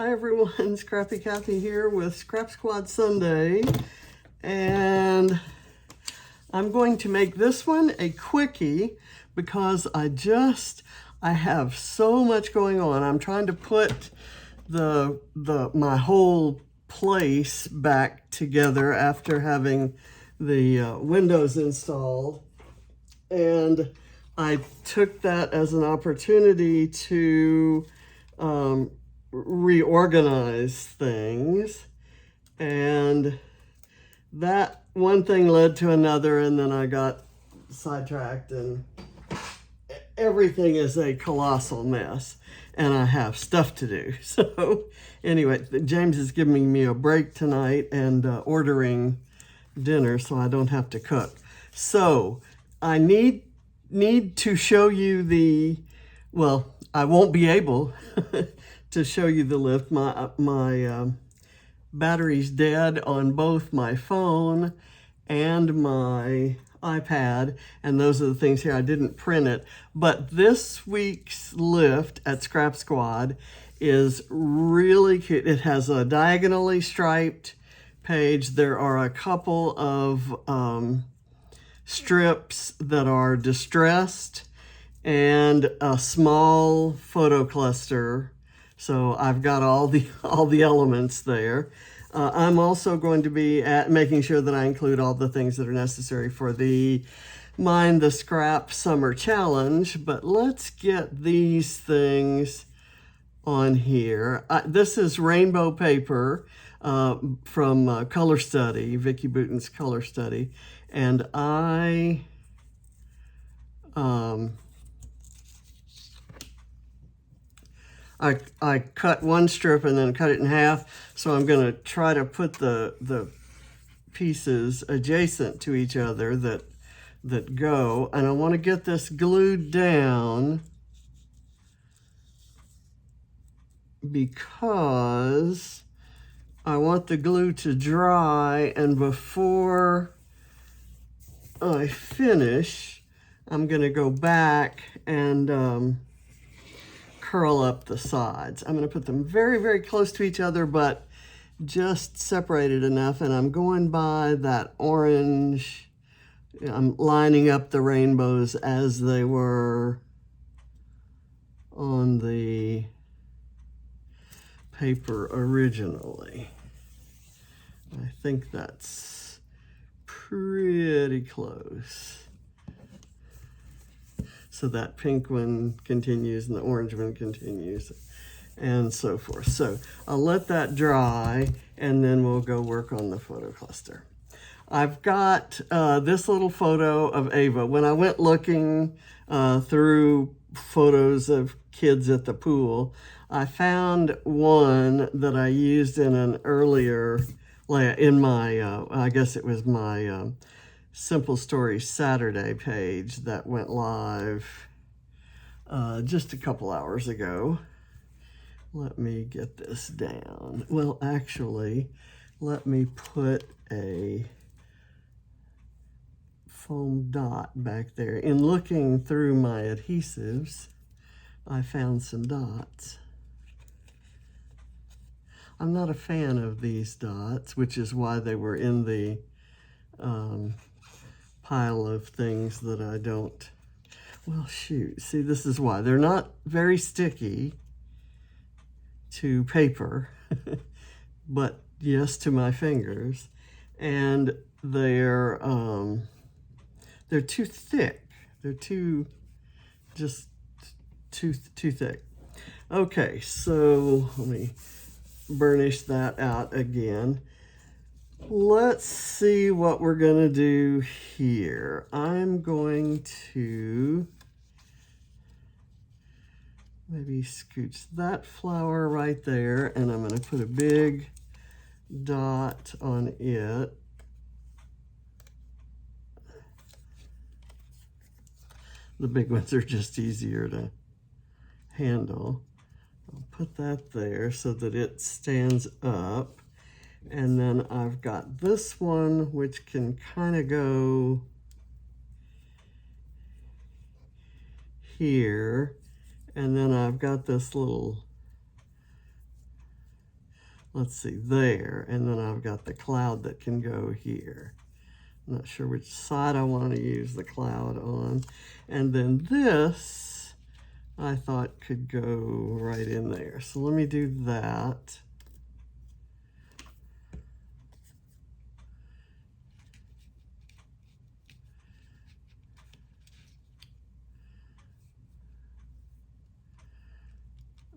Hi everyone, Scrappy Kathy here with Scrap Squad Sunday, and I'm going to make this one a quickie because I have so much going on. I'm trying to put my whole place back together after having the windows installed, and I took that as an opportunity to reorganize things, and that one thing led to another, and then I got sidetracked, and everything is a colossal mess, and I have stuff to do. So anyway, James is giving me a break tonight and ordering dinner so I don't have to cook. So I need to show you well, I won't be able to show you the lift. My battery's dead on both my phone and my iPad, and those are the things here. I didn't print it, but this week's lift at Scrap Squad is really cute. It has a diagonally striped page. There are a couple of strips that are distressed and a small photo cluster. So I've got all the elements there. I'm also going to be making sure that I include all the things that are necessary for the Mind the Scrap Summer Challenge. But let's get these things on here. This is rainbow paper from Color Study, Vicki Boutin's Color Study, and I cut one strip and then cut it in half, so I'm going to try to put the pieces adjacent to each other that go, and I want to get this glued down because I want the glue to dry, and before I finish, I'm going to go back and curl up the sides. I'm going to put them very, very close to each other, but just separated enough, and I'm going by that orange. I'm lining up the rainbows as they were on the paper originally. I think that's pretty close. So that pink one continues and the orange one continues and so forth. So I'll let that dry, and then we'll go work on the photo cluster. I've got this little photo of Ava. When I went looking through photos of kids at the pool, I found one that I used in an earlier, in my, I guess it was my Simple Stories Saturday page that went live just a couple hours ago. Let me get this down. Well, actually, let me put a foam dot back there. In looking through my adhesives, I found some dots. I'm not a fan of these dots, which is why they were in the pile of things that I don't, well, shoot, see, this is why. They're not very sticky to paper, but yes, to my fingers, and they're too thick. They're just too thick. Okay, so let me burnish that out again. Let's see what we're going to do here. I'm going to maybe scooch that flower right there, and I'm going to put a big dot on it. The big ones are just easier to handle. I'll put that there so that it stands up. And then I've got this one, which can kind of go here. And then I've got this little let's see, there. And then I've got the cloud that can go here. I'm not sure which side I want to use the cloud on. And then this, I thought could go right in there. So let me do that.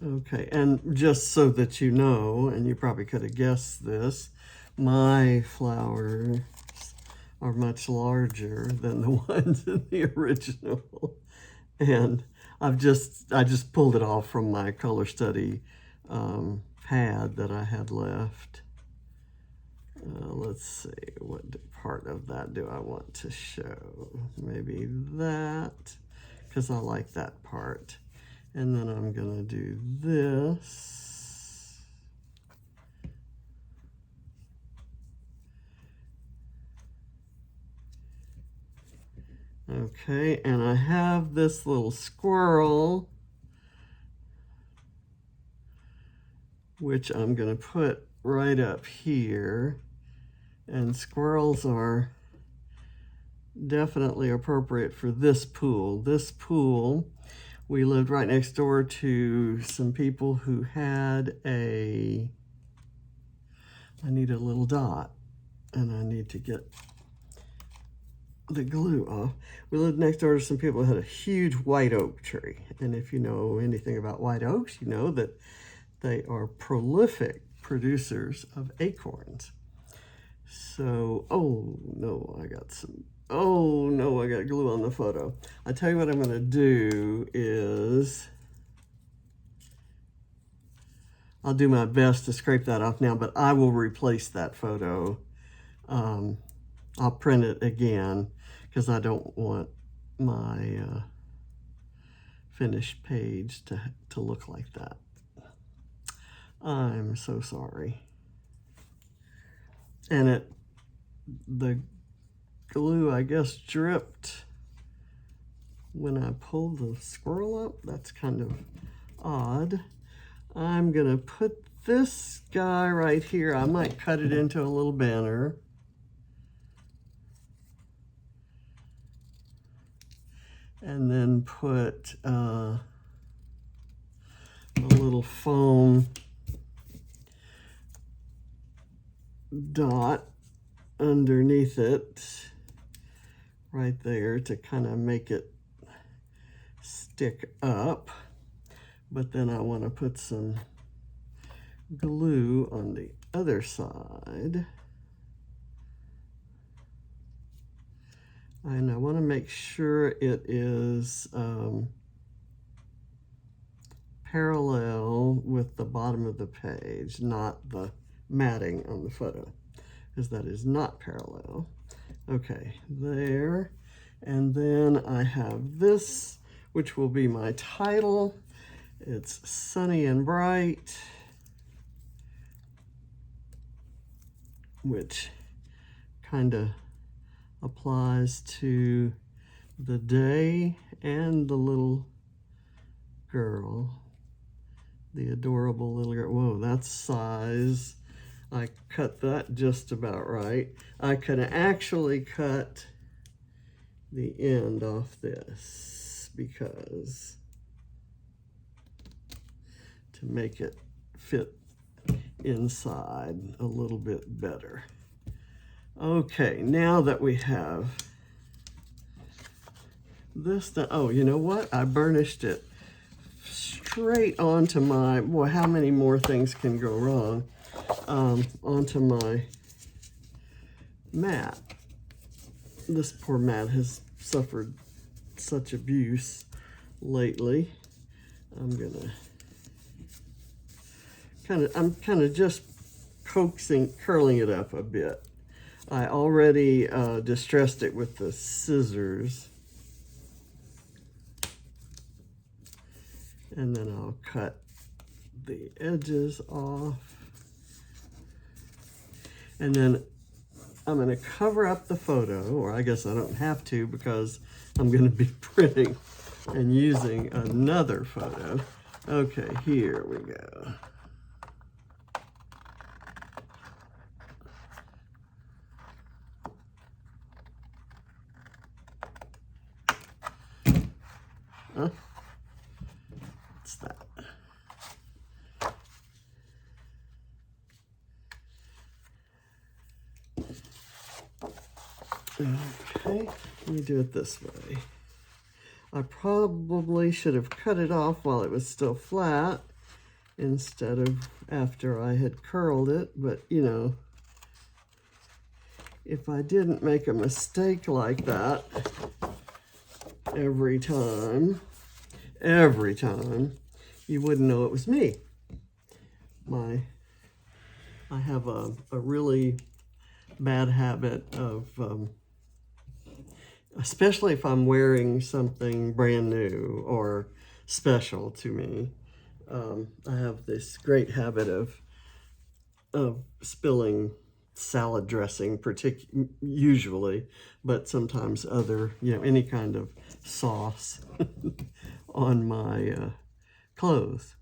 Okay, and just so that you know, and you probably could have guessed this, my flowers are much larger than the ones in the original. And I just pulled it off from my color study pad that I had left. Let's see, what part of that do I want to show? Maybe that, because I like that part. And then I'm gonna do this. Okay, and I have this little squirrel, which I'm gonna put right up here. And squirrels are definitely appropriate for this pool. This pool, we lived right next door to some people who had I need a little dot, and I need to get the glue off. We lived next door to some people who had a huge white oak tree. And if you know anything about white oaks, you know that they are prolific producers of acorns. So, oh no, I got glue on the photo. I tell you what I'm gonna do is, I'll do my best to scrape that off now, but I will replace that photo. I'll print it again because I don't want my finished page to look like that. I'm so sorry. And the glue, I guess, dripped when I pulled the squirrel up. That's kind of odd. I'm gonna put this guy right here. I might cut it into a little banner. And then put a little foam dot underneath it right there to kind of make it stick up. But then I want to put some glue on the other side. And I want to make sure it is parallel with the bottom of the page, not the matting on the photo, because that is not parallel. Okay, there. And then I have this, which will be my title. It's Sunny and Bright, which kind of applies to the day and the little girl, the adorable little girl. Whoa, that's size. I cut that just about right. I could actually cut the end off this because to make it fit inside a little bit better. Okay, now that we have this done, oh, you know what? I burnished it straight onto my, boy, how many more things can go wrong? Onto my mat. This poor mat has suffered such abuse lately. I'm gonna I'm kind of just curling it up a bit. I already distressed it with the scissors. And then I'll cut the edges off. And then I'm going to cover up the photo, or I guess I don't have to because I'm going to be printing and using another photo. Okay, here we go. What's that? Okay, let me do it this way. I probably should have cut it off while it was still flat instead of after I had curled it, but you know, if I didn't make a mistake like that every time, you wouldn't know it was me. I have a really bad habit of, especially if I'm wearing something brand new or special to me, I have this great habit of spilling salad dressing, usually, but sometimes other, you know, any kind of sauce on my clothes.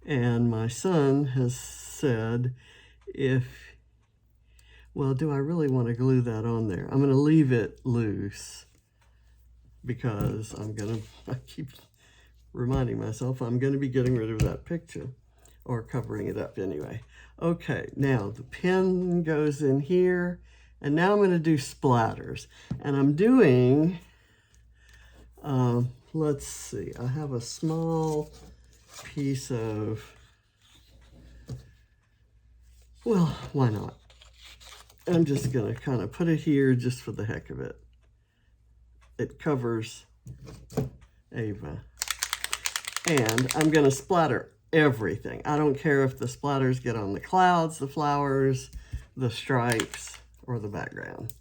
And my son has said, well, do I really want to glue that on there? I'm going to leave it loose because I keep reminding myself I'm going to be getting rid of that picture or covering it up anyway. Okay, now the pen goes in here, and now I'm going to do splatters. And I'm doing, let's see, I have a small piece of, well, why not? I'm just going to kind of put it here just for the heck of it. It covers Ava. And I'm going to splatter everything. I don't care if the splatters get on the clouds, the flowers, the stripes, or the background.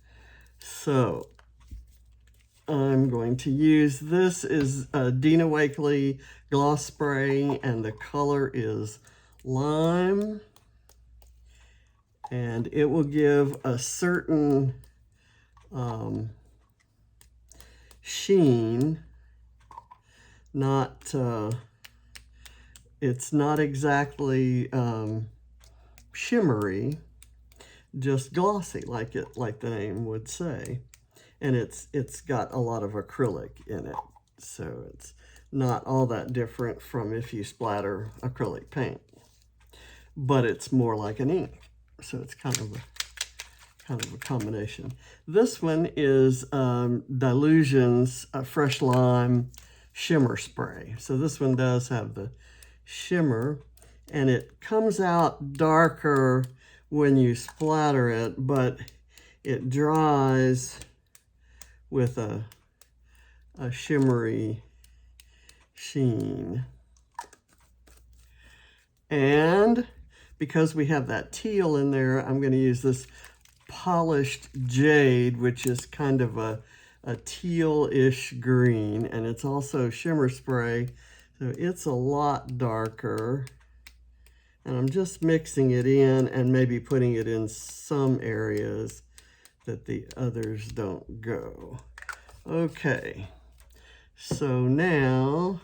So I'm going to use, this is Dina Wakley gloss spray, and the color is lime. And it will give a certain sheen, it's not exactly shimmery, just glossy, like the name would say. And it's got a lot of acrylic in it, so it's not all that different from if you splatter acrylic paint, but it's more like an ink. So it's kind of a combination. This one is Dilution's Fresh Lime Shimmer Spray. So this one does have the shimmer, and it comes out darker when you splatter it, but it dries with a shimmery sheen. And because we have that teal in there, I'm going to use this polished jade, which is kind of a teal-ish green, and it's also shimmer spray, so it's a lot darker. And I'm just mixing it in and maybe putting it in some areas that the others don't go. Okay, so now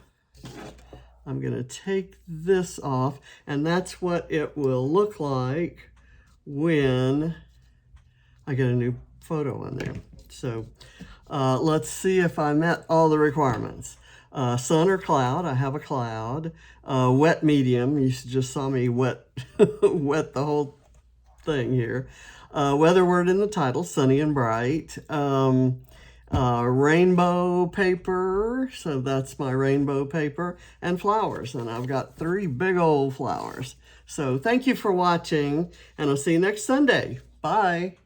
I'm going to take this off, and that's what it will look like when I get a new photo on there. So let's see if I met all the requirements. Sun or cloud, I have a cloud. Wet medium, you just saw me wet the whole thing here. Weather word in the title, sunny and bright. Rainbow paper, so that's my rainbow paper, and flowers, and I've got 3 big old flowers. So thank you for watching, and I'll see you next Sunday. Bye.